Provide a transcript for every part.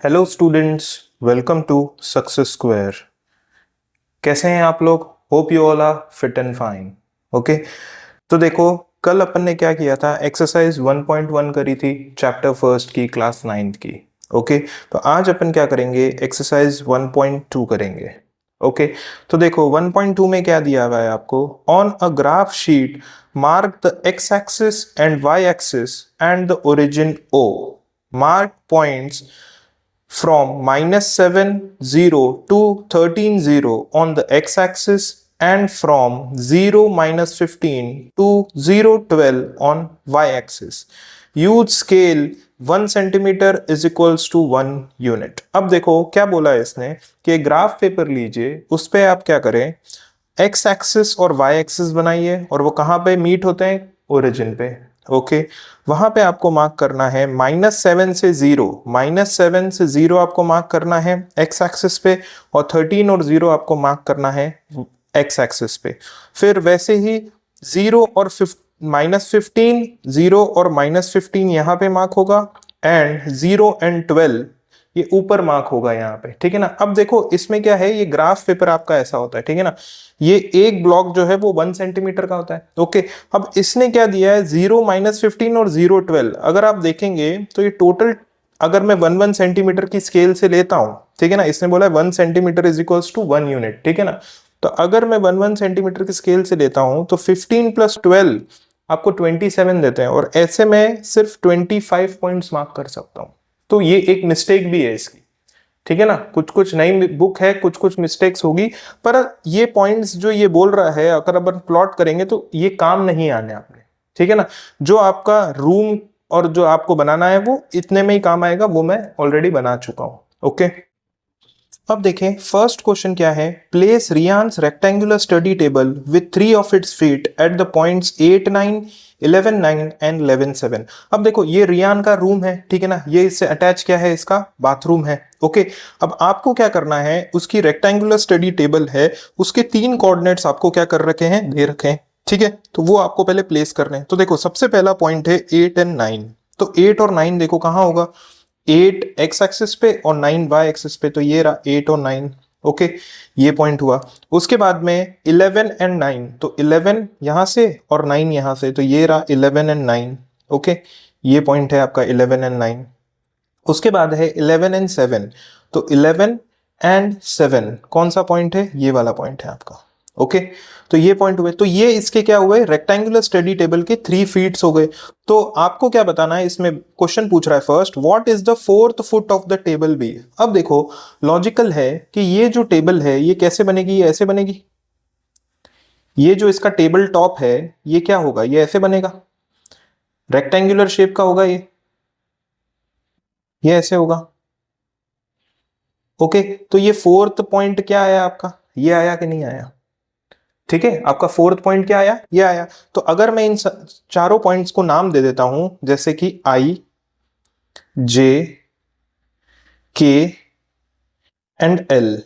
Hello students, welcome to Success Square. कैसे हैं आप लोग? Hope you all are fit and fine. Okay, तो देखो कल अपन ने क्या किया था, एक्सरसाइज 1.1 करी थी, चैप्टर फर्स्ट की, क्लास 9th की। ओके, तो आज अपन क्या करेंगे, एक्सरसाइज 1.2 करेंगे। ओके, तो देखो 1.2 में क्या दिया हुआ है आपको, on a graph sheet mark the X axis and Y axis and the origin O, mark points from -7 0 to 13 0 on the x-axis and from 0 -15 to 0 12 on y-axis. Use scale 1 centimetre is equals to 1 unit. अब देखो क्या बोला है इसने कि graph paper लीजिए, उस पे आप क्या करें, एक्स एक्सिस और वाई एक्सिस बनाइए और वो कहाँ पे मीट होते हैं, ओरिजिन पे। ओके, वहां पे आपको मार्क करना है -7 से 0, -7 से 0 आपको मार्क करना है एक्स एक्सिस पे, और 13 और 0 आपको मार्क करना है एक्स एक्सिस पे। फिर वैसे ही 0 और -15, 0 और -15 यहाँ पे मार्क होगा, एंड 0 एंड 12 ये ऊपर मार्क होगा यहाँ पे। ठीक है ना। अब देखो इसमें क्या है, ये ग्राफ पेपर आपका ऐसा होता है, ठीक है ना। ये एक ब्लॉक जो है वो 1 सेंटीमीटर का होता है। ओके, अब इसने क्या दिया है, 0 -15 और 0 12। अगर आप देखेंगे तो ये टोटल, अगर मैं 1 सेंटीमीटर की स्केल से लेता हूं, ठीक है ना, इसने बोला 1 centimetre is equals to 1 unit, ठीक है ना। तो अगर मैं 1 सेंटीमीटर की स्केल से लेता हूं तो 15 + 12 आपको 27 देते हैं, और ऐसे में सिर्फ 25 पॉइंट्स मार्क कर सकता हूं। तो ये एक मिस्टेक भी है इसकी, ठीक है ना। कुछ कुछ नई बुक है, कुछ कुछ मिस्टेक्स होगी, पर ये पॉइंट्स जो ये बोल रहा है अगर अपन प्लॉट करेंगे तो ये काम नहीं आने आपने, ठीक है ना। जो आपका रूम और जो आपको बनाना है वो इतने में ही काम आएगा, वो मैं ऑलरेडी बना चुका हूं। ओके, अब देखें फर्स्ट क्वेश्चन क्या है, place Riyan's rectangular study table with 3 of its feet at the points 8 9 11 9 and 11 7। अब देखो ये रियान का रूम है, ठीक है ना, ये इससे अटैच क्या है, इसका बाथरूम है। ओके, अब आपको क्या करना है, उसकी रेक्टेंगुलर स्टडी टेबल है, उसके 3 कोऑर्डिनेट्स आपको क्या कर रखे हैं, दे रखे हैं, ठीक है। तो वो आपको पहले प्लेस करने हैं। तो देखो सबसे पहला पॉइंट है 8 और 9, तो 8 और 9 देखो कहां होगा, 8 एक्स एक्सिस पे और 9 वाई एक्सिस पे, तो ये रहा 8 और 9। ओके, ये पॉइंट हुआ। उसके बाद में 11 एंड 9, तो 11 यहां से और 9 यहां से, तो ये रहा 11 एंड 9। ओके, ये पॉइंट है आपका 11 एंड 9। उसके बाद है 11 एंड 7, तो 11 एंड 7 कौन सा पॉइंट है, ये वाला पॉइंट है आपका। ओके, तो ये पॉइंट हुए, तो ये इसके क्या हुए, रेक्टेंगुलर स्टडी टेबल के 3 फीट्स हो गए। तो आपको क्या बताना है, इसमें क्वेश्चन पूछ रहा है first, what is the 4th foot of the table B. अब देखो लॉजिकल है कि ये जो टेबल है ये कैसे बनेगी, ये ऐसे बनेगी। ये जो इसका टेबल टॉप है ये क्या होगा, ये ऐसे बनेगा, रेक्टेंगुलर शेप का होगा, ये ऐसे होगा। ओके, तो ये 4th पॉइंट क्या आया आपका, ये आया कि नहीं आया, ठीक है। आपका 4th पॉइंट क्या आया, ये आया। तो अगर मैं इन चारों पॉइंट्स को नाम दे देता हूं, जैसे कि आई, जे, के एंड एल।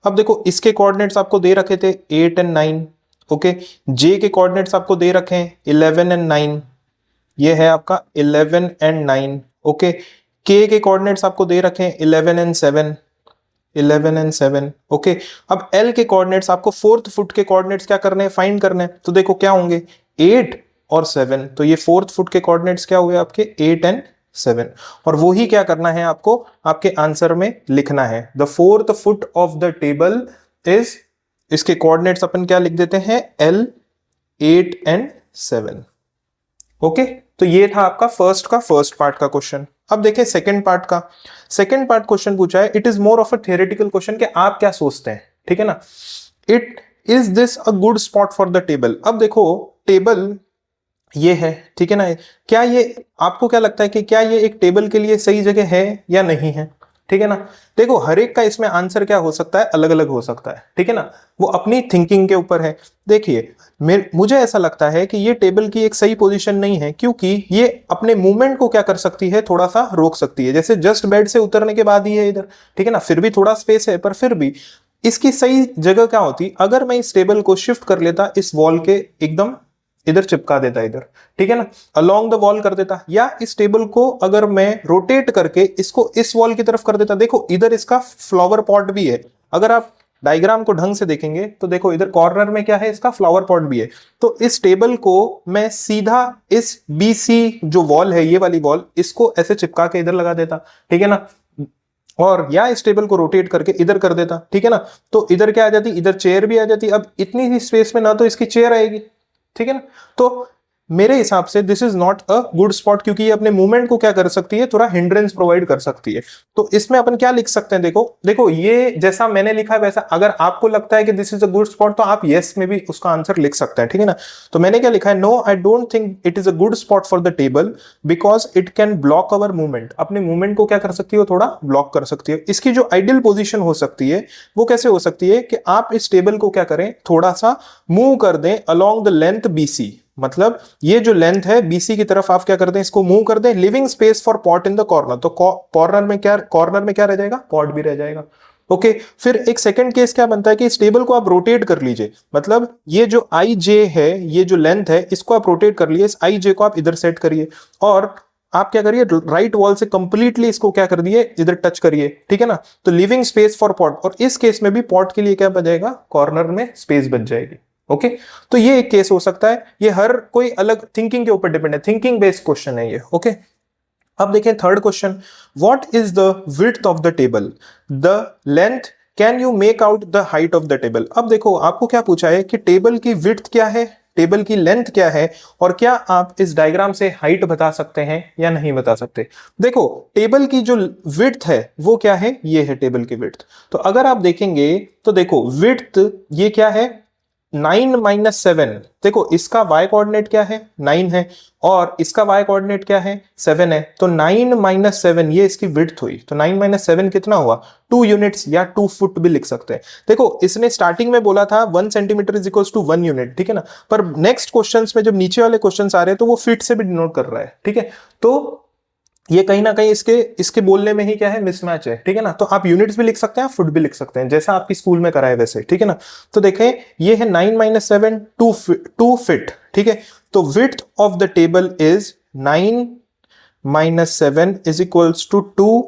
अब देखो इसके कोऑर्डिनेट्स आपको दे रखे थे 8 एंड 9। ओके, जे के कोऑर्डिनेट्स आपको दे रखे हैं 11 एंड 9, ये है आपका 11 एंड 9। ओके, के कोऑर्डिनेट्स आपको दे रखे हैं 11 एंड 7, 11 एंड 7। ओके, अब एल के कोऑर्डिनेट्स आपको 4th फुट के कोऑर्डिनेट्स क्या करने हैं, फाइंड करने हैं। तो देखो क्या होंगे, 8 और 7, तो ये 4th फुट के कोऑर्डिनेट्स क्या हुए आपके, 8 एंड 7, और वो ही क्या करना है आपको आपके आंसर में लिखना है। The 4th foot of the table is, इसके कोऑर्डिनेट्स अपन क्या लिख देते हैं, एल, 8 एंड 7। ओके, तो ये था आपका फर्स्ट पार्ट का क्वेश्चन। अब देखें सेकंड पार्ट का। सेकंड पार्ट क्वेश्चन पूछा है, it is more of a theoretical question, कि आप क्या सोचते हैं, ठीक है ना। It is this a good spot for the table. अब देखो टेबल ये है, ठीक है ना, क्या ये आपको क्या लगता है कि क्या ये एक टेबल के लिए सही जगह है या नहीं है, ठीक है ना। देखो हर एक का इसमें आंसर क्या हो सकता है, अलग अलग हो सकता है, ठीक है ना, वो अपनी थिंकिंग के ऊपर है। देखिए मुझे ऐसा लगता है कि ये टेबल की एक सही पोजीशन नहीं है, क्योंकि ये अपने मूवमेंट को क्या कर सकती है, थोड़ा सा रोक सकती है, जैसे जस्ट बेड से उतरने के बाद ही है इधर, ठीक है ना, फिर भी थोड़ा स्पेस है, पर फिर भी इसकी सही जगह क्या होती, अगर मैं इस टेबल को शिफ्ट कर लेता इस वॉल के एकदम इधर चिपका देता इधर, ठीक है ना, अलोंग द वॉल कर देता, या इस टेबल को अगर मैं रोटेट करके इसको इस वॉल की तरफ कर देता, देखो इधर इसका फ्लावर पॉट भी है, अगर आप डायग्राम को ढंग से देखेंगे तो देखो इधर कॉर्नर में क्या है, इसका फ्लावर पॉट भी है। तो इस टेबल को मैं सीधा इस बीसी जो वॉल है, ये वाली वॉल, इसको ऐसे चिपका के इधर लगा देता, ठीक है ना, और या इस टेबल को रोटेट करके इधर कर देता, ठीक है ना, तो इधर क्या आ जाती, इधर चेयर भी आ जाती। अब इतनी ही स्पेस में ना तो इसकी चेयर आएगी, ठीक है ना, तो मेरे हिसाब से this is not a good spot, क्योंकि ये अपने मूवमेंट को क्या कर सकती है, थोड़ा हिंड्रेंस प्रोवाइड कर सकती है। तो इसमें अपन क्या लिख सकते हैं, देखो देखो ये जैसा मैंने लिखा है वैसा, अगर आपको लगता है कि this is a good spot तो आप यस में भी उसका आंसर लिख सकते हैं, ठीक है ना। तो मैंने क्या लिखा है, no I don't think it is a good spot for the table because it can block our movement, अपने मूवमेंट को क्या कर सकती है, थोड़ा ब्लॉक कर सकती है। इसकी जो आइडियल पोजिशन हो सकती है वो कैसे हो सकती है कि आप इस टेबल को क्या करें, थोड़ा सा मूव कर दें अलोंग द लेंथ बीसी, मतलब ये जो लेंथ है बीसी की तरफ आप क्या कर दें, इसको मूव कर दें, living space for pot in the corner, तो कॉर्नर में क्या रह जाएगा, पॉट भी रह जाएगा। ओके, फिर एक सेकंड केस क्या बनता है कि इस टेबल को आप रोटेट कर लीजिए, मतलब ये जो आई जे है, ये जो लेंथ है, इसको आप रोटेट कर लिए, इस आई जे को आप इधर सेट करिए, और आप क्या करिए, राइट वॉल से कंप्लीटली इसको क्या कर दिए, इधर टच करिए, ठीक है ना। तो लिविंग स्पेस फॉर पॉट, और इस केस में भी पॉट के लिए क्या बचेगा, कॉर्नर में स्पेस बच जाएगी। ओके, तो ये एक केस हो सकता है, ये हर कोई अलग थिंकिंग के ऊपर डिपेंड है, थिंकिंग बेस्ड क्वेश्चन है ये। ओके, अब देखें third question, what is the width of the table, the length, can you make out the height of the table. अब देखो आपको क्या पूछा है कि टेबल की विड्थ क्या है, टेबल की लेंथ क्या है, और क्या आप इस डायग्राम से हाइट बता सकते हैं या नहीं बता सकते। देखो टेबल की जो विड्थ है वो क्या है, ये है टेबल की विड्थ। तो अगर आप देखेंगे तो देखो विड्थ ये क्या है, 9 माइनस 7, देखो इसका y कोऑर्डिनेट क्या है, 9 है, और इसका y कोऑर्डिनेट क्या है, 7 है, तो 9 माइनस 7 ये इसकी विड्थ हुई। तो 9 माइनस 7 कितना हुआ, 2 यूनिट्स या 2 फुट भी लिख सकते हैं। देखो इसने स्टार्टिंग में बोला था 1 centimetre is equals to 1 unit, ठीक है ना, पर नेक्स्ट क्वेश्चंस में जब नीचे वाले क्वेश्चंस आ रहे हैं तो वो फीट से भी डिनोट कर रहा है, ठीक है। तो ये कहीं ना कहीं इसके बोलने में ही क्या है, मिसमैच है, ठीक है ना। तो आप यूनिट्स भी लिख सकते हैं, फुट भी लिख सकते हैं, जैसा आपकी स्कूल में कराए वैसे, ठीक है ना। तो देखें ये है 9 माइनस 7, 2 फीट, ठीक है। तो width of the table is 9 minus 7 is equals to 2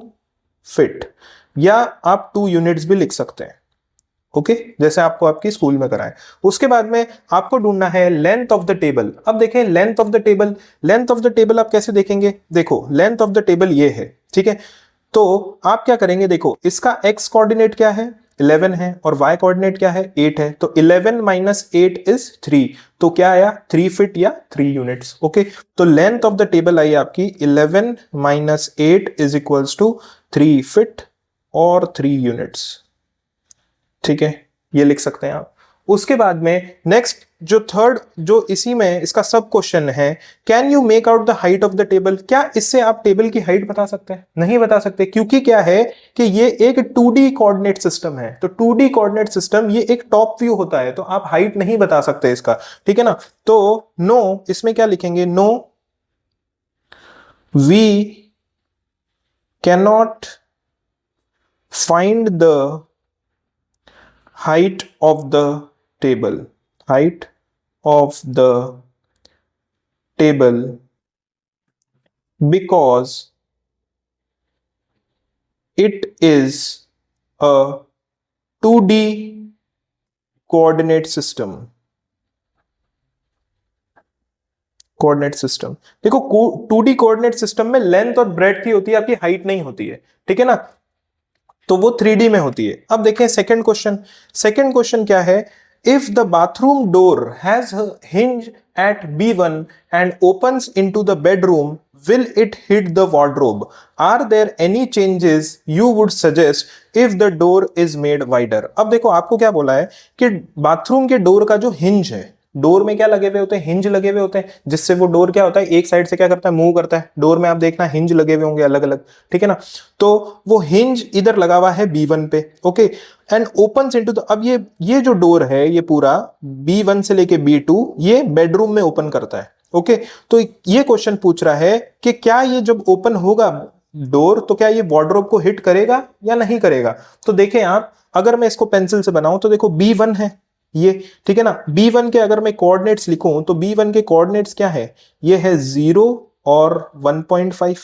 feet, या आप 2 यूनिट्स भी लिख सकते हैं। ओके, जैसे आपको आपकी स्कूल में कराएं। उसके बाद में आपको ढूंढना है लेंथ ऑफ द टेबल। अब देखें length of the table, length of the table आप कैसे देखेंगे, देखो लेंथ ऑफ द टेबल ये है, ठीक है। तो आप क्या करेंगे, देखो इसका x कोऑर्डिनेट क्या है, 11 है, और y कोऑर्डिनेट क्या है, 8 है, तो 11 माइनस 8 इज 3, तो क्या आया, 3 फीट या 3 यूनिट्स। ओके, तो लेंथ ऑफ द टेबल आई आपकी 11 minus 8 is equals to 3 feet और 3 यूनिट्स, ठीक है, ये लिख सकते हैं आप। उसके बाद में नेक्स्ट जो थर्ड, जो इसी में इसका सब क्वेश्चन है, can you make out the height of the table, क्या इससे आप टेबल की हाइट बता सकते हैं, नहीं बता सकते, क्योंकि क्या है कि ये एक 2D कोऑर्डिनेट सिस्टम है। तो 2D कोऑर्डिनेट सिस्टम ये एक टॉप व्यू होता है, तो आप हाइट नहीं बता सकते इसका, ठीक है ना। तो नो, इसमें क्या लिखेंगे, no we cannot find the height of the table, height of the table because it is a 2D coordinate system, coordinate system. देखो 2D कोऑर्डिनेट सिस्टम में लेंथ और ब्रेड्थ ही होती है, आपकी हाइट नहीं होती है, ठीक है ना, तो वो 3D में होती है। अब देखें सेकंड क्वेश्चन, सेकंड क्वेश्चन क्या है, if the bathroom door has hinge at B1 and opens into the bedroom will it hit the wardrobe, are there any changes you would suggest if the door is made wider। अब देखो आपको क्या बोला है कि bathroom के door का जो हिंज है, डोर में क्या लगे हुए होते हैं, हिंज लगे हुए होते हैं, जिससे वो डोर क्या होता है, एक साइड से क्या करता है, मूव करता है। डोर में आप देखना हिंज लगे हुए होंगे अलग अलग, ठीक है ना। तो वो हिंज इधर लगा हुआ है B1 पे, okay, and opens into the, अब ये जो डोर है ये पूरा B1 से लेके B2 ये बेडरूम में ओपन करता है, ओके। तो ये क्वेश्चन पूछ रहा है कि क्या ये जब ओपन होगा डोर तो क्या ये वार्डरोब को हिट करेगा या नहीं करेगा। तो देखें आप, अगर मैं इसको पेंसिल से बनाऊं तो देखो B1 है, ये, ठीक है ना। B1 के अगर मैं कोऑर्डिनेट्स लिखूं तो B1 के कोऑर्डिनेट्स क्या है, ये है 0 और 1.5,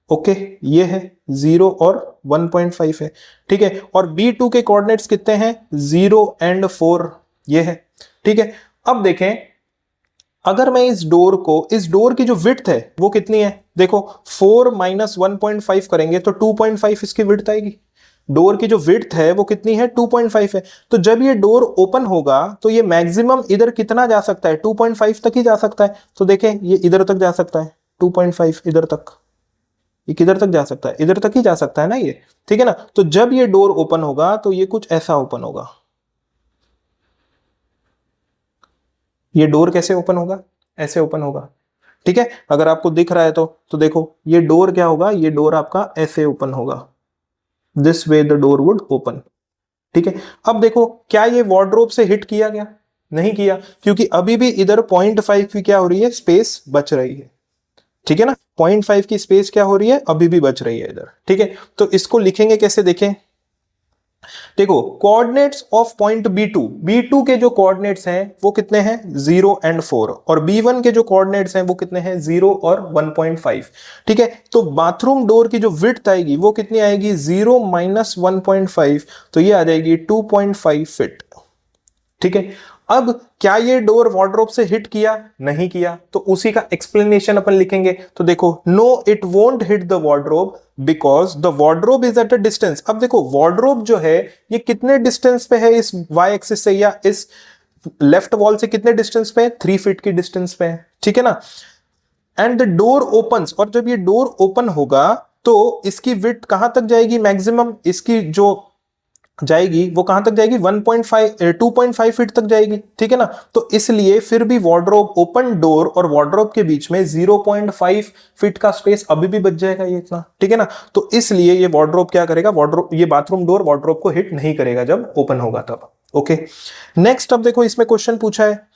ओके, ये है 0 और 1.5 है, ठीक है। और B2 के कोऑर्डिनेट्स कितने हैं, 0 एंड 4, ये है, ठीक है। अब देखें, अगर मैं इस डोर की जो विड्थ है वो कितनी है, देखो 4 माइनस 1.5 करेंगे तो 2.5 इसकी विड्थ आएगी। डोर की जो विड्थ है वो कितनी है, 2.5 है। तो जब ये डोर ओपन होगा तो ये मैक्सिमम इधर कितना जा सकता है, 2.5 तक ही जा सकता है। तो देखें ये इधर तक जा सकता है, 2.5 इधर तक, ये किधर तक जा सकता है, इधर तक ही जा सकता है ना ये, ठीक है ना। तो जब ये डोर ओपन होगा तो ये कुछ ऐसा ओपन होगा। ये डोर कैसे ओपन होगा, ऐसे ओपन होगा, ठीक है। अगर आपको दिख रहा है तो देखो ये डोर क्या होगा, ये डोर आपका ऐसे ओपन होगा, this way the door would open, ठीक है। अब देखो क्या ये वार्डरोब से हिट किया गया, नहीं किया, क्योंकि अभी भी इधर 0.5 की क्या हो रही है, स्पेस बच रही है, ठीक है ना। 0.5 की स्पेस क्या हो रही है, अभी भी बच रही है इधर, ठीक है। तो इसको लिखेंगे कैसे, देखें, देखो कोऑर्डिनेट्स ऑफ पॉइंट B2 के जो कोऑर्डिनेट्स हैं वो कितने हैं, 0 एंड 4, और B1 के जो कोऑर्डिनेट्स हैं वो कितने हैं, 0 और 1.5, ठीक है। तो बाथरूम डोर की जो विड्थ आएगी वो कितनी आएगी, 0 माइनस 1.5, तो ये आ जाएगी 2.5 फीट, ठीक है। अब क्या ये डोर वार्डरोब से हिट किया, नहीं किया, तो उसी का एक्सप्लेनेशन अपन लिखेंगे। तो देखो, no it won't hit the wardrobe because the wardrobe is at a distance. अब देखो वार्डरोब जो है ये कितने डिस्टेंस पे है इस वाई एक्सिस से, या इस लेफ्ट वॉल से कितने डिस्टेंस पे है, 3 फीट की डिस्टेंस पे है, ठीक है ना। एंड द डोर ओपन्स, और जब ये डोर ओपन होगा तो इसकी विड्थ कहां तक जाएगी, मैक्सिमम इसकी जो जाएगी वो कहां तक जाएगी, 2.5 फीट तक जाएगी, ठीक है ना। तो इसलिए फिर भी वार्डरोब, ओपन डोर और वार्डरोब के बीच में 0.5 फीट का स्पेस अभी भी बच जाएगा ये इतना, ठीक है ना। तो इसलिए ये वार्डरोब क्या करेगा, वार्डरोब, ये बाथरूम डोर वार्डरोब को हिट नहीं करेगा जब ओपन होगा तब, ओके। नेक्स्ट, अब देखो इसमें क्वेश्चन पूछा है,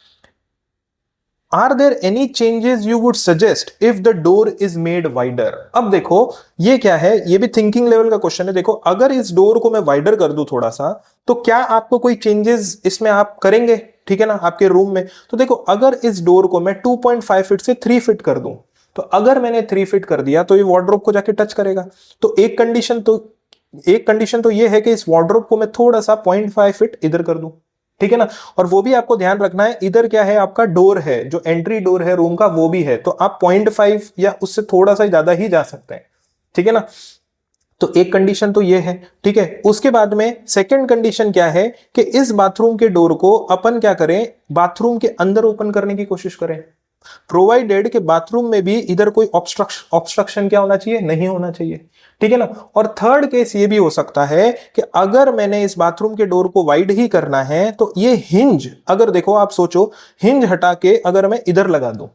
are there any changes you would suggest if the door is made wider. अब देखो ये क्या है, ये भी थिंकिंग लेवल का क्वेश्चन है। देखो अगर इस डोर को मैं वाइडर कर दूं थोड़ा सा, तो क्या आपको कोई चेंजेस इसमें आप करेंगे, ठीक है ना, आपके रूम में। तो देखो अगर इस डोर को मैं 2.5 फीट से 3 फीट कर दूं, तो अगर मैंने 3 फीट कर दिया तो ये वार्डरोब को जाके टच करेगा। तो एक कंडीशन तो ये है कि इस वार्डरोब को मैं थोड़ा सा 0.5 फीट इधर कर दूं, ठीक है ना। और वो भी आपको ध्यान रखना है, इधर क्या है, आपका डोर है, जो एंट्री डोर है रूम का वो भी है, तो आप 0.5 या उससे थोड़ा सा ज्यादा ही जा सकते हैं, ठीक है ना। तो एक कंडीशन तो ये है, ठीक है। उसके बाद में सेकंड कंडीशन क्या है कि इस बाथरूम के डोर को अपन क्या करें, बाथरूम के अंदर ओपन करने की कोशिश करें, प्रोवाइडेड के बाथरूम में भी इधर कोई ऑब्स्ट्रक्शन क्या होना चाहिए, नहीं होना चाहिए, ठीक है ना। और थर्ड केस ये भी हो सकता है कि अगर मैंने इस बाथरूम के डोर को वाइड ही करना है तो ये हिंज, अगर देखो आप सोचो, हिंज हटा के अगर मैं इधर लगा दूं,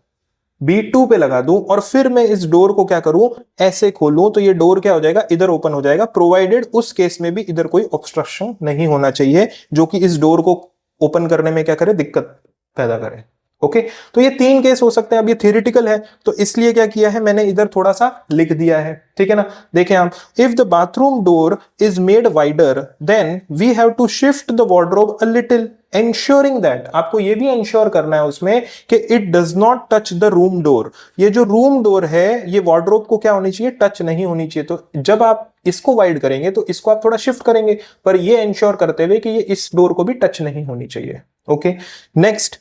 B2 पे लगा दूं, और फिर मैं इस डोर को क्या करूं, ऐसे खोलूं, तो ये डोर क्या हो जाएगा, इधर ओपन हो जाएगा, प्रोवाइडेड उस केस में भी इधर कोई ऑब्स्ट्रक्शन नहीं होना चाहिए जो कि इस डोर को ओपन करने में क्या करे, दिक्कत पैदा करे, ओके। तो ये 3 केस हो सकते हैं। अब ये थियोरिटिकल है तो इसलिए क्या किया है मैंने, इधर थोड़ा सा लिख दिया है, ठीक है ना। देखें आप, if the bathroom door is made wider then we have to shift the wardrobe a little, ensuring that, आपको ये भी इंश्योर करना है उसमें कि it does not touch the room door. ये जो रूम डोर है ये वार्डरोब को क्या होनी चाहिए, टच नहीं होनी चाहिए। तो जब आप इसको वाइड करेंगे तो इसको आप थोड़ा शिफ्ट करेंगे, पर ये इंश्योर करते हुए कि ये इस डोर को भी टच नहीं होनी चाहिए, okay. Next,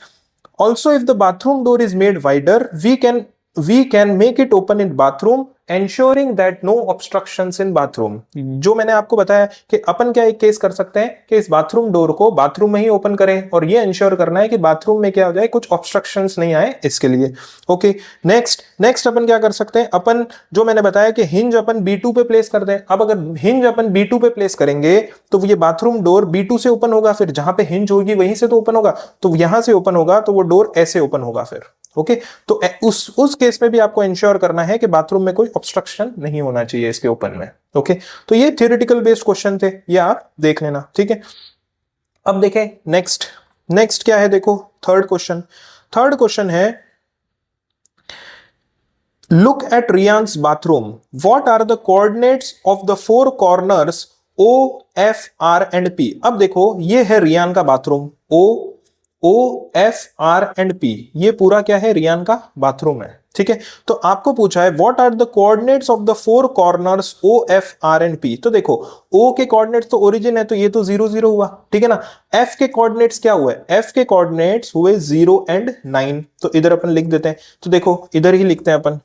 also if the bathroom door is made wider we can make it open in bathroom ensuring that no obstructions in bathroom। जो मैंने आपको बताया कि अपन क्या एक केस कर सकते हैं कि इस बाथरूम डोर को बाथरूम में ही ओपन करें और ये इंश्योर करना है कि बाथरूम में क्या हो जाए, कुछ ऑब्स्ट्रक्शंस नहीं आए इसके लिए, ओके। नेक्स्ट अपन क्या कर सकते हैं, अपन जो मैंने बताया कि हिंज अपन B2 पे प्लेस कर दें। अब अगर हिंज अपन B2 पे प्लेस करेंगे तो ये बाथरूम डोर B2 से ओपन होगा, फिर जहां पे हिंज होगी वहीं से तो ओपन होगा, तो यहां से ओपन होगा तो वो डोर ऐसे ओपन होगा फिर, ओके। तो उस केस में भी आपको इंश्योर करना है कि बाथरूम में कोई ऑब्स्ट्रक्शन नहीं होना चाहिए इसके ओपन में, ओके। तो ये थियोरेटिकल बेस्ड क्वेश्चन थे, ये आप देख लेना, ठीक है। अब देखें नेक्स्ट क्या है, देखो थर्ड क्वेश्चन है, look at Riyan's bathroom, what are the coordinates of the 4 corners OFR&P। अब देखो ये है रियान का बाथरूम, OFR&P, ये पूरा क्या है, रियान का बाथरूम है, ठीक है। तो आपको पूछा है what are the coordinates of the four corners OFR&P। तो देखो O के कोऑर्डिनेट्स तो ओरिजिन है, तो ये तो 0 0 हुआ, ठीक है ना। F के कोऑर्डिनेट्स क्या हुए, F के कोऑर्डिनेट्स हुए 0 और 9, तो इधर अपन लिख देते हैं। तो देखो इधर ही लिखते हैं अपन,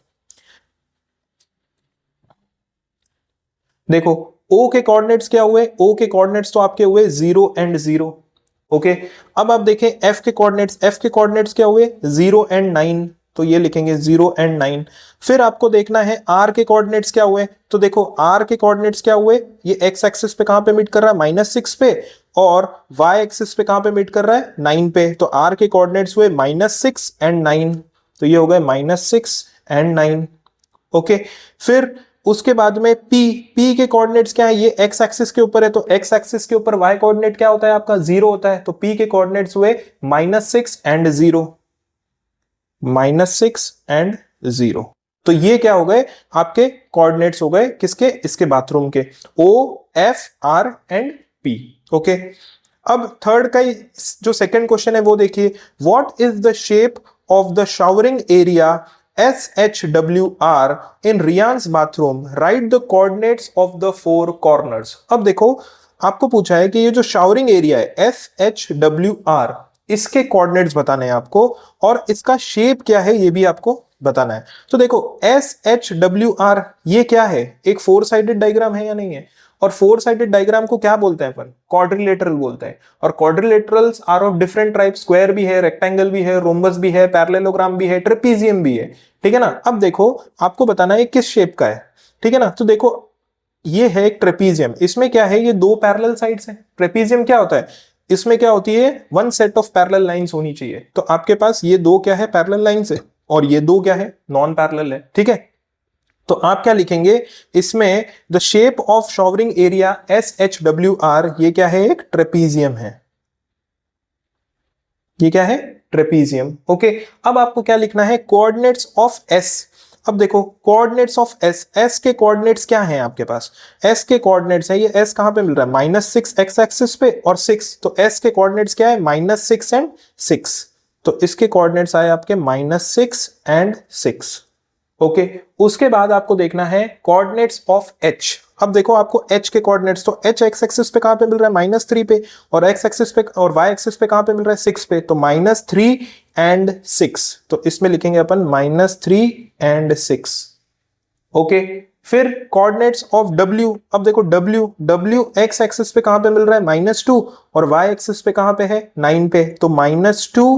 देखो O के कोऑर्डिनेट्स क्या हुए, O के कोऑर्डिनेट्स तो आपके हुए 0 और 0, ओके। अब आप देखें F के कोऑर्डिनेट्स, F के कोऑर्डिनेट्स क्या हुए 0 और 9, तो ये लिखेंगे 0 और 9। फिर आपको देखना है R के कोऑर्डिनेट्स क्या हुए, तो देखो R के कोऑर्डिनेट्स क्या हुए, ये x एक्सिस पे कहां पे मीट कर रहा है, -6 पे, और y एक्सिस पे कहां पे मीट कर रहा है, 9 पे। तो R के कोऑर्डिनेट्स हुए -6 और 9, तो ये हो गए -6 और 9, ओके। फिर उसके बाद में P के कोऑर्डिनेट्स क्या है, ये x एक्सिस के ऊपर है, तो x एक्सिस के ऊपर y कोऑर्डिनेट क्या होता है आपका, 0 होता है। तो P के कोऑर्डिनेट्स हुए -6 और 0, -6 और 0। तो ये क्या हो गए आपके कोऑर्डिनेट्स हो गए किसके, इसके बाथरूम के, OFR&P, ओके। अब थर्ड का जो सेकंड क्वेश्चन है वो देखिए, what is the shape of the showering area SHWR in Riyan's bathroom, write the coordinates of the four corners। अब देखो आपको पूछा है कि ये जो शावरिंग एरिया है SHWR, इसके कोऑर्डिनेट्स बताने हैं आपको, और इसका शेप क्या है ये भी आपको बताना है। तो देखो SHWR ये क्या है, एक 4 साइडेड डायग्राम है या नहीं है, और 4 साइडेड डायग्राम को क्या बोलते हैं अपन, क्वाड्रिलेटरल बोलते हैं। और quadrilaterals are of different type, square भी है, रेक्टेंगल भी है, रोम्बस भी है, पैरेललोग्राम भी है, ट्रेपीजियम भी है, ठीक है ना। अब देखो आपको बताना है किस शेप का है, ठीक है ना। तो देखो ये है एक ट्रेपीजियम, इसमें क्या है, ये 2 पैरेलल साइड्स हैं। ट्रेपीजियम क्या होता है, इसमें क्या होती है, 1 सेट ऑफ पैरेलल लाइंस होनी चाहिए। तो आपके पास ये 2 क्या है, पैरेलल लाइंस है, और ये 2 क्या है, नॉन पैरेलल है, ठीक है। तो आप क्या लिखेंगे इसमें, the shape of showering area SHWR, ये क्या है, एक ट्रेपीजियम है, ये क्या है, ट्रेपीजियम, ओके। अब आपको क्या लिखना है, कोऑर्डिनेट्स ऑफ S। अब देखो कोऑर्डिनेट्स ऑफ S, S के कोऑर्डिनेट्स क्या हैं आपके पास, S के कोऑर्डिनेट्स है, ये S कहां पे मिल रहा है, -6 x एक्सिस पे और 6, तो S के कोऑर्डिनेट्स क्या है, -6 और 6, तो इसके कोऑर्डिनेट्स आए आपके -6 और 6, ओके। उसके बाद आपको देखना है कोऑर्डिनेट्स ऑफ H। अब देखो आपको H के कोऑर्डिनेट्स, तो H x एक्सिस पे कहां पे मिल रहा है, -3 पे, और x एक्सिस पे और y एक्सिस पे कहां पे मिल रहा है, 6 पे, तो -3 और 6, तो इसमें लिखेंगे अपन -3 और 6, ओके। फिर कोऑर्डिनेट्स ऑफ W। अब देखो W x एक्सिस पे कहां पे मिल रहा है, -2, और y एक्सिस पे कहां पे है, 9 पे, तो -2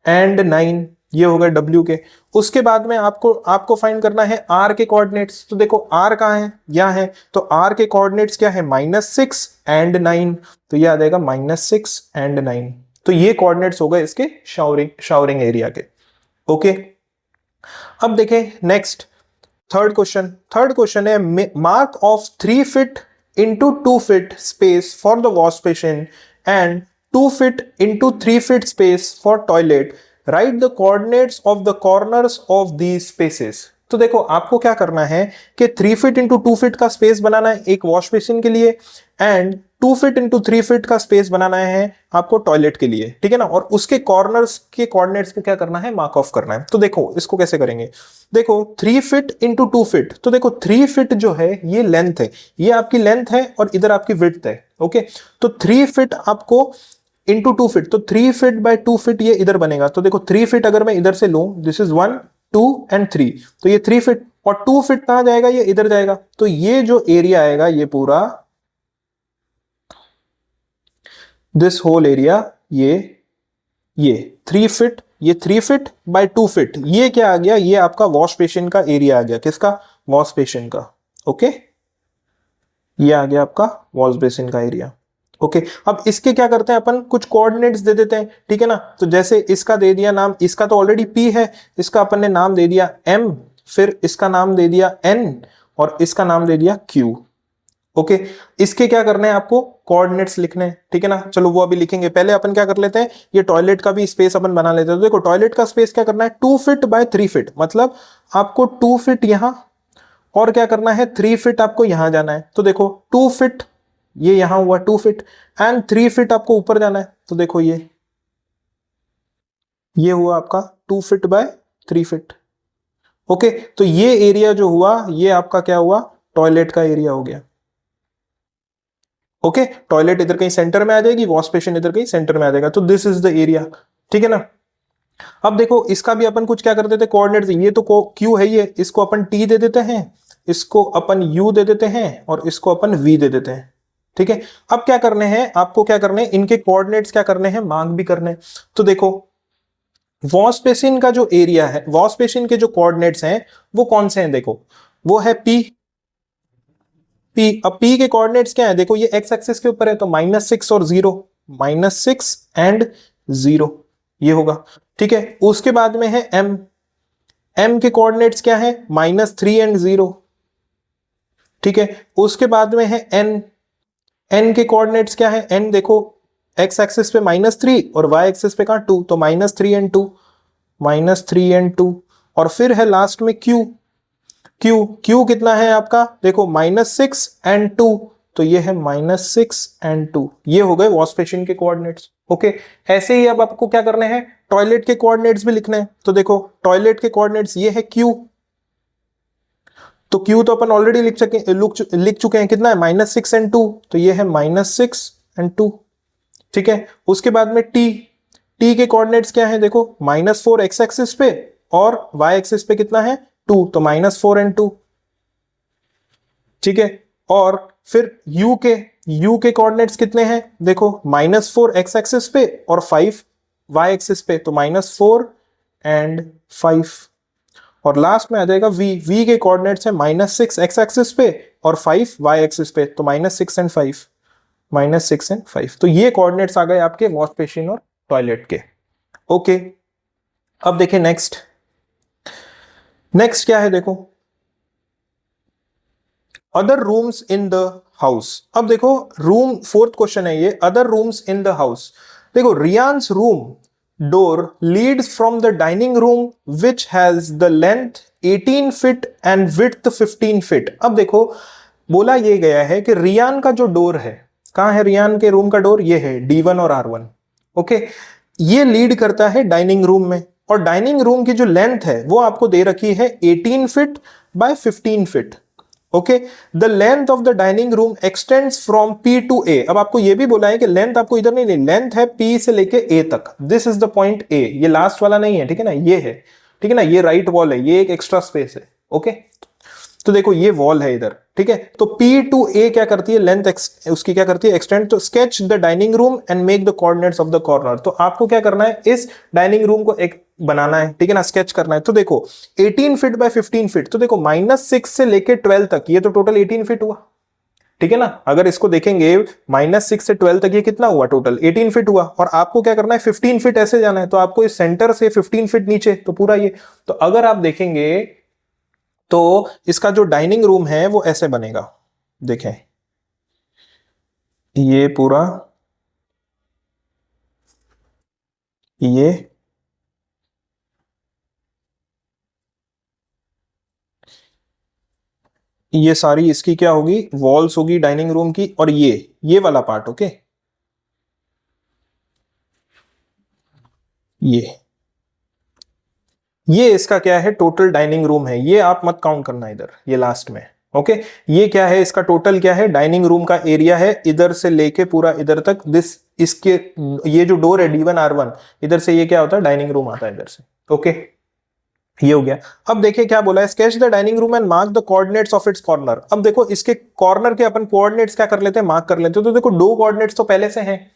और 9, ये हो गए W के। उसके बाद में आपको फाइंड करना है R के कोऑर्डिनेट्स। तो देखो R कहां है, यहां है, तो R के कोऑर्डिनेट्स क्या है, -6 और 9, तो ये आ जाएगा -6 और 9। तो ये कोऑर्डिनेट्स हो गए इसके शावरिंग एरिया के, ओके। अब देखें नेक्स्ट थर्ड क्वेश्चन है, mark of 3 feet into 2 feet space for the wash basin and 2 feet into 3 feet space for toilet, right the coordinates of the corners of these spaces. तो देखो आपको क्या करना है कि 3 फीट इंटू 2 फीट का space बनाना है एक वॉश बेसिन के लिए, एंड 2 फीट इंटू 3 फीट का स्पेस बनाना है आपको टॉयलेट के लिए, ठीक है ना। और उसके कॉर्नर्स के कोऑर्डिनेट्स को क्या करना है, मार्क ऑफ करना है। तो देखो इसको कैसे करेंगे, देखो 3 फीट इंटू 2 फीट, तो देखो 3 फीट जो है ये लेंथ है, ये आपकी लेंथ है, और इधर आपकी विड्थ है, ओके। तो 3 फीट आपको इंटू 2 फीट, तो 3 फीट बाय 2 फीट ये इधर बनेगा। तो देखो 3 फीट अगर मैं इधर से लूं, दिस इज 1 2 और 3, तो ये 3 फीट, और 2 फीट कहां जाएगा, ये इधर जाएगा। तो ये जो एरिया आएगा ये पूरा, दिस होल एरिया, ये 3 फीट, ये 3 फीट बाय 2 फीट, ये क्या आ गया, ये आपका वॉश बेसिन का एरिया आ गया, किसका, वॉश बेसिन का, ओके। ये आ गया आपका वॉश बेसिन का एरिया, ओके। अब इसके क्या करते हैं अपन, कुछ कोऑर्डिनेट्स दे देते हैं, ठीक है ना। तो जैसे इसका दे दिया नाम, इसका तो ऑलरेडी P है, इसका अपन ने नाम दे दिया M, फिर इसका नाम दे दिया N, और इसका नाम दे दिया Q, ओके। इसके क्या करने हैं, आपको कोऑर्डिनेट्स लिखने हैं, ठीक है ना। चलो वो अभी लिखेंगे, पहले अपन क्या कर लेते हैं, ये टॉयलेट का भी स्पेस अपन बना लेते हैं। तो देखो टॉयलेट का स्पेस क्या करना है, 2 फीट बाय 3 फीट, मतलब आपको 2 फीट यहां, और क्या करना है, 3 फीट आपको यहां जाना है। तो देखो 2 फीट ये यहां हुआ 2 फीट एंड 3 फीट आपको ऊपर जाना है, तो देखो ये हुआ आपका 2 फीट बाय 3 फीट। ओके, तो ये एरिया जो हुआ ये आपका क्या हुआ, टॉयलेट का एरिया हो गया। ओके, टॉयलेट इधर कहीं सेंटर में आ जाएगी, वॉश बेसिन इधर कहीं सेंटर में आ जाएगा, तो दिस इज द एरिया। ठीक है ना। अब देखो इसका भी अपन कुछ क्या कर देते, कोऑर्डिनेट्स, ये तो क्यू है, ये इसको अपन टी दे देते हैं, इसको अपन यू दे देते हैं और इसको अपन वी दे देते हैं। ठीक है, अब क्या करने हैं आपको, क्या करने हैं, इनके कोऑर्डिनेट्स क्या करने हैं, मार्क भी करने हैं। तो देखो वॉश बेसिन का जो एरिया है, वॉश बेसिन के जो कोऑर्डिनेट्स हैं वो कौन से हैं, देखो वो है पी। अब पी के कोऑर्डिनेट्स क्या है, देखो ये एक्स एक्सिस के ऊपर है, तो -6 और 0, -6 एंड 0 ये होगा। ठीक है, उसके बाद में है एम, एम के कोऑर्डिनेट्स क्या है, -3 एंड 0। ठीक है, उसके बाद में है एन, एन के कोऑर्डिनेट्स क्या है, एन देखो एक्स एक्सिस पे -3 और वाई एक्सिस पे कहां 2, तो -3 एंड 2, -3 एंड 2। और फिर है लास्ट में क्यू, क्यू, क्यू कितना है आपका, देखो -6 एंड 2, तो ये है -6 एंड 2, ये हो गए वॉश बेसिन के कोऑर्डिनेट्स। ओके, ऐसे ही अब आपको क्या करने हैं, टॉयलेट के कोऑर्डिनेट्स भी लिखने हैं। तो देखो टॉयलेट के कोऑर्डिनेट्स ये है क्यू, तो क्यू तो अपन ऑलरेडी लिख चुके हैं, कितना है, -6 एंड 2, तो ये है -6 एंड 2। ठीक है, उसके बाद में टी, टी के कोऑर्डिनेट्स क्या है, देखो -4 एक्स एक्सिस पे और वाई एक्सिस पे कितना है 2, तो -4 एंड 2। ठीक है, और फिर यू के कोऑर्डिनेट्स कितने हैं, देखो -4 एक्स एक्सिस पे और 5 वाई एक्सिस पे, तो -4 एंड 5। और लास्ट में आ जाएगा वी, वी के कोऑर्डिनेट्स है -6 एक्स एक्सिस पे और 5 वाई एक्सिस पे, तो -6 एंड 5, -6 एंड 5। तो ये कोऑर्डिनेट्स आ गए आपके वॉश बेसिन और टॉयलेट के। ओके, अब देखिए नेक्स्ट, नेक्स्ट क्या है, देखो other rooms in the house. अब देखो रूम, फोर्थ क्वेश्चन है ये, other rooms in the house. देखो Riyan's room door leads from the dining room which has the length 18 feet and width 15 feet. अब देखो बोला ये गया है कि रियान का जो डोर है, कहां है रियान के रूम का डोर, ये है D1 और R1। ओके, ये लीड करता है डाइनिंग रूम में, और डाइनिंग रूम की जो लेंथ है वो आपको दे रखी है 18 feet by 15 feet. Okay, the length of the dining room extends from P to A। अब आपको ये भी बोला है कि लेंथ आपको इधर नहीं, लेंथ है P से लेके A तक, this is the point A, ये लास्ट वाला नहीं है। ठीक है ना, ये है, ठीक है ना, ये राइट वॉल है, ये एक एक्स्ट्रा स्पेस है। ओके, तो देखो ये वॉल है इधर। ठीक है, तो P टू A क्या करती है, लेंथ उसकी क्या करती है, एक्सटेंड। तो sketch the dining room and make the coordinates of the corner. तो आपको क्या करना है, इस डाइनिंग रूम को एक बनाना है, ठीक है ना, स्केच करना है। तो देखो 18 फीट बाय 15 फीट, तो देखो -6 से लेके 12 तक, ये तो टोटल 18 फीट हुआ। ठीक है ना, अगर इसको देखेंगे -6 से 12 तक ये कितना हुआ, टोटल 18 फीट हुआ। और आपको क्या करना है, 15 फीट ऐसे जाना है, तो आपको इस सेंटर से 15 फीट नीचे, तो पूरा ये। तो अगर आप देखेंगे तो इसका जो डाइनिंग रूम है वो ऐसे बनेगा, देखें ये पूरा, ये सारी इसकी क्या होगी, वॉल्स होगी डाइनिंग रूम की, और ये वाला पार्ट। ओके, ये इसका क्या है, टोटल डाइनिंग रूम है, ये आप मत काउंट करना इधर, ये लास्ट में। ओके, ये क्या है, इसका टोटल क्या है, डाइनिंग रूम का एरिया है इधर से लेके पूरा इधर तक, दिस इसके, ये जो डोर है D1 R1, इधर से ये क्या होता है, डाइनिंग रूम आता है इधर से। ओके, ये हो गया। अब देखिए क्या बोला है, sketch the dining room and mark the coordinates of its corner. अब देखो इसके कॉर्नर के अपन कोऑर्डिनेट्स क्या कर लेते हैं, मार्क कर लेते हैं। तो देखो दो कोऑर्डिनेट्स तो पहले से हैं,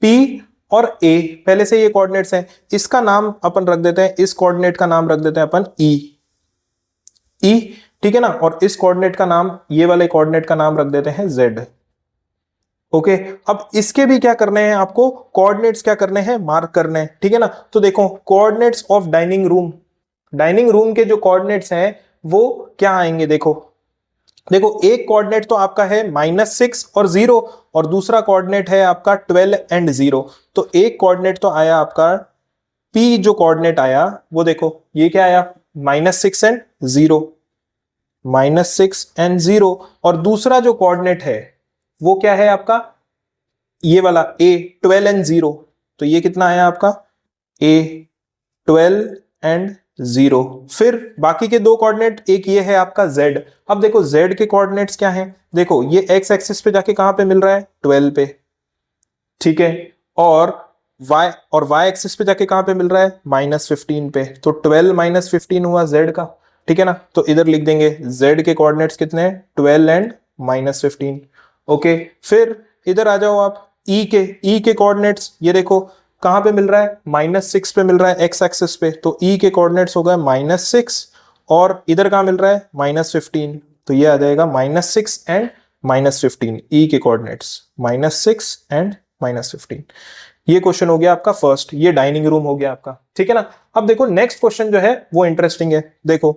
P और A, पहले से ये कोऑर्डिनेट्स हैं। इसका नाम अपन रख देते हैं, इस कोऑर्डिनेट का नाम रख देते हैं अपन E, ठीक है ना, और इस कोऑर्डिनेट का नाम, ये वाले कोऑर्डिनेट का नाम रख देते हैं Z। ओके, अब इसके भी क्या करने हैं आपको, कोऑर्डिनेट्स क्या करने हैं, मार्क करने हैं। ठीक है ना, तो देखो coordinates of dining room, dining room के जो कोऑर्डिनेट्स हैं वो क्या आएंगे, देखो एक कोऑर्डिनेट तो आपका है -6 और 0, और दूसरा कोऑर्डिनेट है आपका 12 एंड 0। तो एक कोऑर्डिनेट तो आया आपका P, जो कोऑर्डिनेट आया वो देखो ये क्या आया, -6 एंड 0, -6 एंड 0। और दूसरा जो कोऑर्डिनेट है वो क्या है आपका, ये वाला a 12 एंड 0, तो ये कितना आया आपका a 12 एंड 0। फिर बाकी के दो कोऑर्डिनेट, एक ये है आपका z। अब देखो z के कोऑर्डिनेट्स क्या हैं, देखो ये x एक्सिस पे जाके कहां पे मिल रहा है 12 पे, ठीक है, और y एक्सिस पे जाके कहां पे मिल रहा है -15 पे, तो 12 -15 हुआ z का, ठीक है ना। तो इधर लिख देंगे z के कोऑर्डिनेट्स कितने हैं 12 एंड -15। ओके, फिर इधर आ जाओ आप, e के कोऑर्डिनेट्स, ये देखो कहां पे मिल रहा है -6 पे मिल रहा है x एक्सिस पे, तो e के कोऑर्डिनेट्स हो गए -6, और इधर कहां मिल रहा है -15, तो ये आ जाएगा -6 एंड -15, e के कोऑर्डिनेट्स -6 एंड -15। ये क्वेश्चन हो गया आपका फर्स्ट, ये डाइनिंग रूम हो गया आपका, ठीक है ना। अब देखो नेक्स्ट क्वेश्चन जो है वो इंटरेस्टिंग है, देखो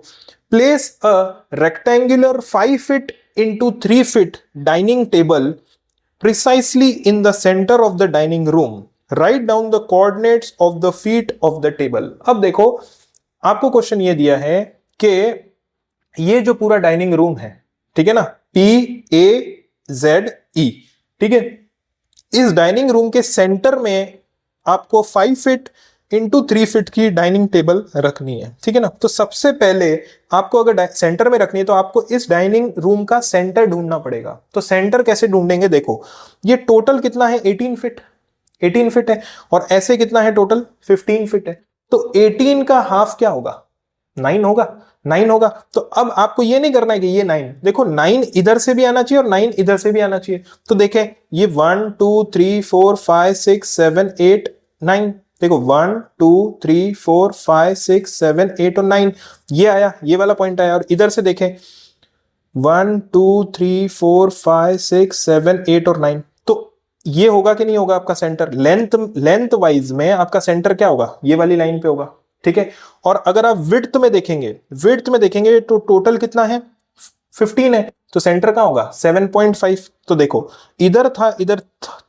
place a rectangular 5 feet into 3 feet dining table precisely in the center of the dining room, write down the coordinates of the feet of the table। अब देखो आपको क्वेश्चन ये दिया है कि ये जो पूरा डाइनिंग रूम है, ठीक है ना, PAZE, ठीक है, इस डाइनिंग रूम के सेंटर में आपको 5 फीट इंटू 3 फीट की डाइनिंग टेबल रखनी है, ठीक है ना। तो सबसे पहले आपको अगर सेंटर में रखनी है तो आपको इस डाइनिंग रूम का सेंटर ढूंढना पड़ेगा। तो सेंटर कैसे ढूंढेंगे, देखो ये टोटल कितना है 18 फीट, 18 फीट है, और ऐसे कितना है टोटल 15 फीट है, तो 18 का हाफ क्या होगा 9 होगा, 9 होगा। तो अब आपको ये नहीं करना है कि ये 9, देखो 9 इधर से भी आना चाहिए और 9 इधर से भी आना चाहिए। तो देखें ये 1 2 3 4 5 6 7 8 9, देखो 1 2 3 4 5 6 7 8 और 9, ये आया, ये वाला पॉइंट आया। और इधर से देखें 1 2 3 4 5 6 7 8 और 9, तो ये होगा कि नहीं होगा आपका सेंटर, लेंथ वाइज में आपका सेंटर क्या होगा, ये वाली लाइन पे होगा, ठीक है। और अगर आप विड्थ में देखेंगे तो टोटल कितना है 15 है, तो सेंटर कहां होगा 7.5। तो देखो इधर था, इधर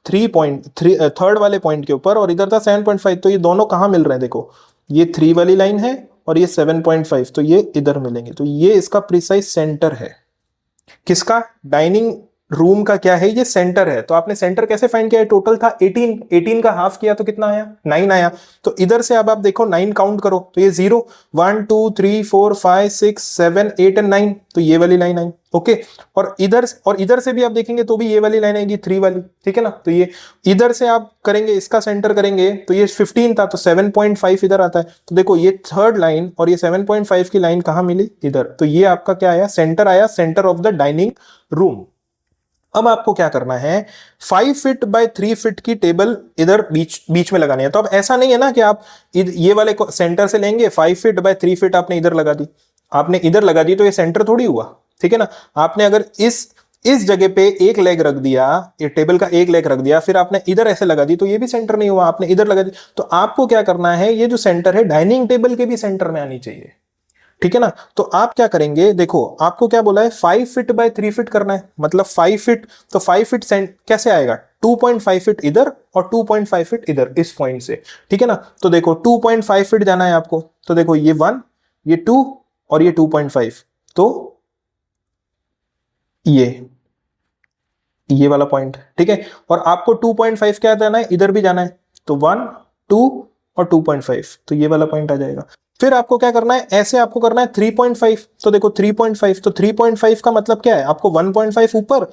3.3 थर्ड वाले पॉइंट के ऊपर, और इधर था 7.5, तो ये दोनों कहां मिल रहे हैं, देखो ये 3 वाली लाइन है और ये 7.5, तो ये इधर मिलेंगे, तो ये इसका प्रिसाइज सेंटर है। किसका, डाइनिंग रूम का क्या है, ये सेंटर है। तो आपने सेंटर कैसे फाइंड किया, टोटल था 18, 18 का हाफ किया तो कितना आया 9 आया। तो इधर से अब आप देखो 9 काउंट करो, तो ये 0 1 2 3 4 5 6 7 8 एंड 9, तो ये वाली लाइन आई, ओके। और इधर से भी आप देखेंगे तो भी ये वाली लाइन आएगी 3 वाली, ठीक है ना। तो ये इधर से आप करेंगे, इसका सेंटर करेंगे, तो ये 15 था तो 7.5 इधर आता है। तो देखो ये थर्ड लाइन और ये 7.5 की लाइन कहां मिली, इधर। तो ये आपका क्या आया, सेंटर आया, centre of the dining room. अब आपको क्या करना है, 5 फीट बाय 3 फीट की टेबल इधर बीच में लगानी है। तो अब ऐसा नहीं है ना कि आप ये वाले सेंटर से लेंगे, 5 फीट बाय 3 फीट आपने इधर लगा दी, आपने इधर लगा दी, तो ये सेंटर थोड़ी हुआ, ठीक है ना। आपने अगर इस जगह पे एक लेग रख दिया, ये टेबल का एक लेग रख दिया, फिर आपने इधर ऐसे लगा दी, तो ये भी सेंटर नहीं हुआ, आपने इधर लगा दी। तो आपको क्या करना है, ये जो सेंटर है डाइनिंग टेबल के भी सेंटर में आनी चाहिए, ठीक है ना। तो आप क्या करेंगे, देखो आपको क्या बोला है 5 फीट बाय 3 फीट करना है, मतलब 5 फीट, तो 5 फीट कैसे आएगा, 2.5 फीट इधर और 2.5 फीट इधर, इस पॉइंट से, ठीक है ना। तो देखो 2.5 फीट जाना है आपको, तो देखो ये 1 ये 2 और ये 2.5, तो ये वाला पॉइंट, ठीक है। और आपको 2.5 क्या जाना है, इधर भी जाना है, तो 1 2 और 2.5, तो ये वाला पॉइंट आ जाएगा। फिर आपको क्या करना है, ऐसे आपको करना है 3.5, तो देखो 3.5, तो 3.5 का मतलब क्या है, आपको 1.5 ऊपर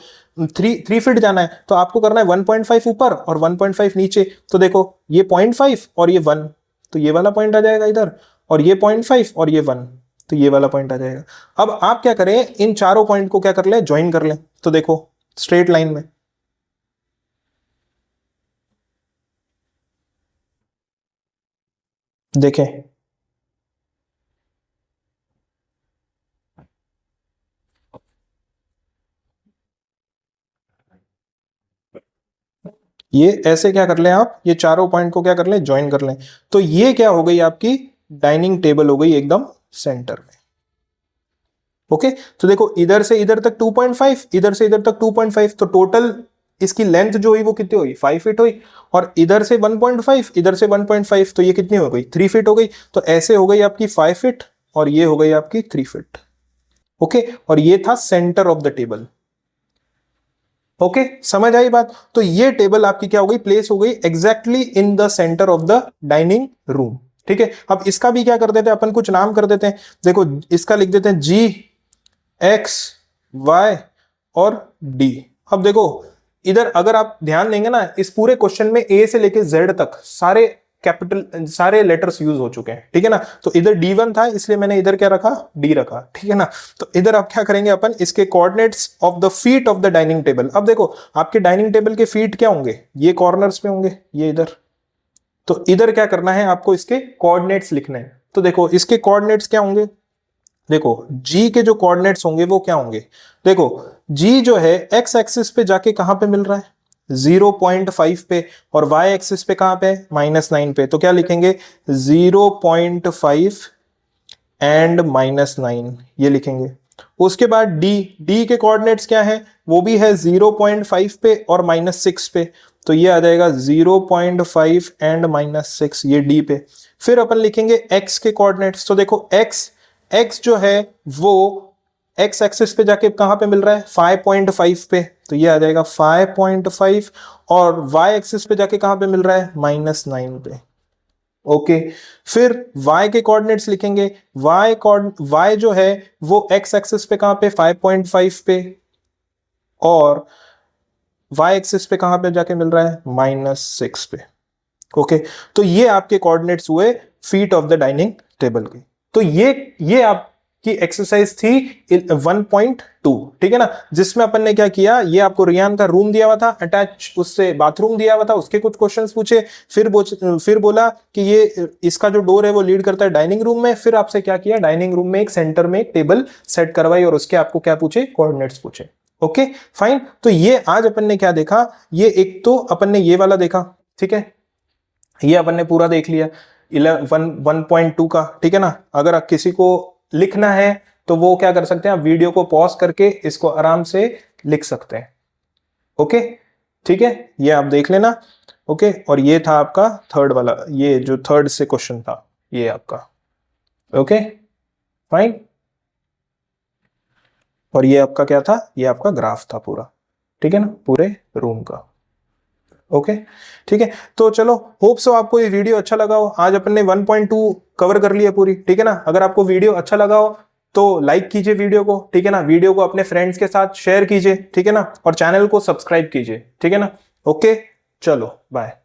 3 फीट जाना है, तो आपको करना है 1.5 ऊपर और 1.5 नीचे। तो देखो ये 0.5 और ये 1, तो ये वाला पॉइंट आ जाएगा इधर, और ये 0.5 और ये 1, तो ये वाला पॉइंट आ जाएगा। अब आप क्या करें, इन चारों पॉइंट को क्या कर ले, ज्वाइन कर लें। तो देखो स्ट्रेट लाइन में, देखें ये ऐसे क्या कर लें आप, ये चारों पॉइंट को क्या कर लें, ज्वाइन कर लें। तो ये क्या हो गई आपकी डाइनिंग टेबल हो गई एकदम सेंटर में, ओके। तो देखो इधर से इधर तक 2.5, इधर से इधर तक 2.5, तो टोटल इसकी लेंथ जो हुई वो कितनी हुई 5 फीट हुई, और इधर से 1.5 इधर से 1.5, तो ये कितनी हो गई 3 फीट हो गई। तो ऐसे हो गई आपकी 5 फीट और ये हो गई आपकी 3 फीट, ओके। और ये था centre of the table. Okay समझ आई बात। तो ये टेबल आपकी क्या हो गई, प्लेस हो गई exactly in the centre of the dining room. ठीक है, अब इसका भी क्या कर देते हैं अपन, कुछ नाम कर देते हैं। देखो इसका लिख देते हैं जी, एक्स, वाई और डी। अब देखो इधर अगर आप ध्यान देंगे ना, इस पूरे क्वेश्चन में ए से लेके जेड तक सारे कैपिटल, सारे लेटर्स यूज हो चुके हैं। ठीक है ना, तो इधर D1 था इसलिए मैंने इधर क्या रखा, डी रखा। ठीक है ना, तो इधर आप क्या करेंगे अपन, इसके coordinates of the feet of the dining table. अब देखो आपके डाइनिंग टेबल के फीट क्या होंगे, ये कॉर्नर्स पे होंगे, ये इधर। तो इधर क्या करना है आपको, इसके कोऑर्डिनेट्स लिखने हैं। तो देखो इसके कोऑर्डिनेट्स क्या होंगे, देखो जी के जो कोऑर्डिनेट्स होंगे वो क्या होंगे, देखो जी जो है एक्स एक्सिस पे जाके कहां पे मिल रहा है, 0.5 पे, और वाई एक्सिस पे कहां पे, -9 पे। तो क्या लिखेंगे, 0.5 एंड -9 ये लिखेंगे। उसके बाद डी, डी के कोऑर्डिनेट्स क्या है, वो भी है 0.5 पे और -6 पे। तो ये आ जाएगा 0.5 एंड -6 ये डी पे। फिर अपन लिखेंगे एक्स के कोऑर्डिनेट्स। तो देखो एक्स, एक्स जो है वो एक्स एक्सिस पे जाके कहां पे मिल रहा है, 5.5 पे। तो ये आ जाएगा 5.5, और वाई एक्सिस पे जाके कहां पे मिल रहा है, -9 पे। ओके, फिर y के कोऑर्डिनेट्स लिखेंगे। y जो है वो x एक्सिस पे कहां पे, 5.5 पे, और y एक्सिस पे कहां पे जाके मिल रहा है, -6 पे। ओके, तो ये आपके कोऑर्डिनेट्स हुए feet of the dining table के। तो ये आपकी एक्सरसाइज थी 1.2। ठीक है ना, जिसमें अपन ने क्या किया, ये आपको रियान का रूम दिया हुआ था, अटैच उससे बाथरूम दिया हुआ था, उसके कुछ क्वेश्चंस पूछे, फिर बोला कि ये इसका जो डोर है वो लीड करता है डाइनिंग रूम में। फिर आपसे क्या किया, डाइनिंग रूम में एक सेंटर में एक टेबल सेट करवाई और उसके आपको क्या पूछे, कोऑर्डिनेट्स पूछे। ओके फाइन, तो ये आज अपन ने क्या देखा, ये एक तो अपन ने ये वाला देखा। ठीक है, ये अपन ने पूरा देख लिया 1.2 का। ठीक है ना, अगर किसी को लिखना है तो वो क्या कर सकते हैं, आप वीडियो को पॉज करके इसको आराम से लिख सकते हैं। ओके ठीक है, ये आप देख लेना। ओके, और ये था आपका थर्ड वाला, ये जो थर्ड से क्वेश्चन था ये आपका। ओके फाइन, और ये आपका क्या था, ये आपका ग्राफ था पूरा। ठीक है ना, पूरे रूम का। ओके ठीक है, तो चलो होप सो आपको ये वीडियो अच्छा लगा हो। आज अपन ने 1.2 कवर कर लिया पूरी। ठीक है ना, अगर आपको वीडियो अच्छा लगा हो तो लाइक कीजिए वीडियो को। ठीक है ना, वीडियो को अपने फ्रेंड्स के साथ शेयर कीजिए। ठीक है ना, और चैनल को सब्सक्राइब कीजिए। ठीक है ना, ओके चलो बाय।